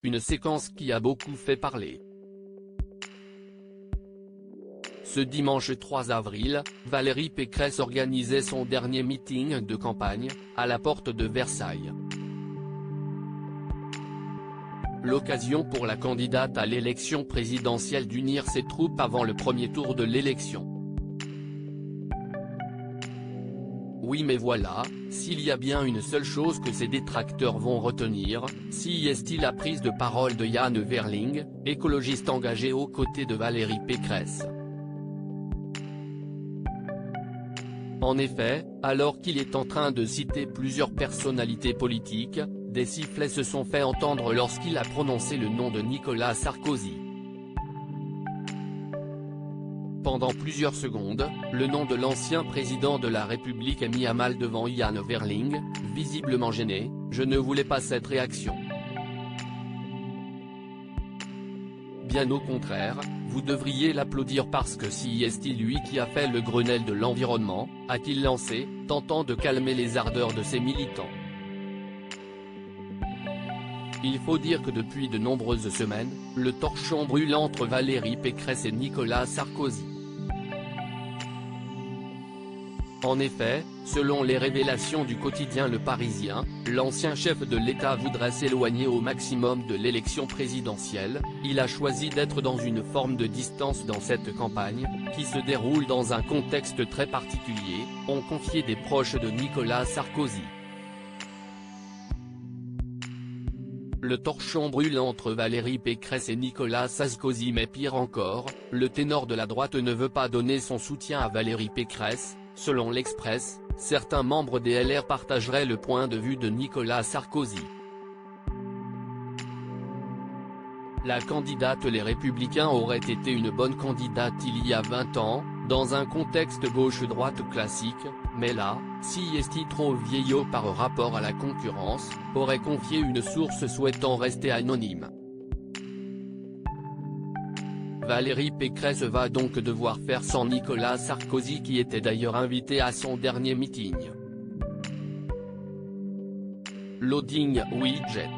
une séquence qui a beaucoup fait parler. Ce dimanche 3 avril, Valérie Pécresse organisait son dernier meeting de campagne, à la porte de Versailles. L'occasion pour la candidate à l'élection présidentielle d'unir ses troupes avant le premier tour de l'élection. Oui mais voilà, s'il y a bien une seule chose que ses détracteurs vont retenir, est-il la prise de parole de Yann Verling, écologiste engagé aux côtés de Valérie Pécresse. En effet, alors qu'il est en train de citer plusieurs personnalités politiques, des sifflets se sont fait entendre lorsqu'il a prononcé le nom de Nicolas Sarkozy. Pendant plusieurs secondes, le nom de l'ancien président de la République est mis à mal devant Yann Verling, visiblement gêné. Je ne voulais pas cette réaction. Bien au contraire, vous devriez l'applaudir parce que est-il lui qui a fait le Grenelle de l'environnement, a-t-il lancé, tentant de calmer les ardeurs de ses militants. Il faut dire que depuis de nombreuses semaines, le torchon brûle entre Valérie Pécresse et Nicolas Sarkozy. En effet, selon les révélations du quotidien Le Parisien, l'ancien chef de l'État voudrait s'éloigner au maximum de l'élection présidentielle. Il a choisi d'être dans une forme de distance dans cette campagne, qui se déroule dans un contexte très particulier, ont confié des proches de Nicolas Sarkozy. Le torchon brûle entre Valérie Pécresse et Nicolas Sarkozy, mais pire encore, le ténor de la droite ne veut pas donner son soutien à Valérie Pécresse. Selon l'Express, certains membres des LR partageraient le point de vue de Nicolas Sarkozy. La candidate Les Républicains aurait été une bonne candidate il y a 20 ans, dans un contexte gauche-droite classique, mais là, est-il trop vieillot par rapport à la concurrence, aurait confié une source souhaitant rester anonyme. Valérie Pécresse va donc devoir faire sans Nicolas Sarkozy qui était d'ailleurs invité à son dernier meeting. Loading Widget.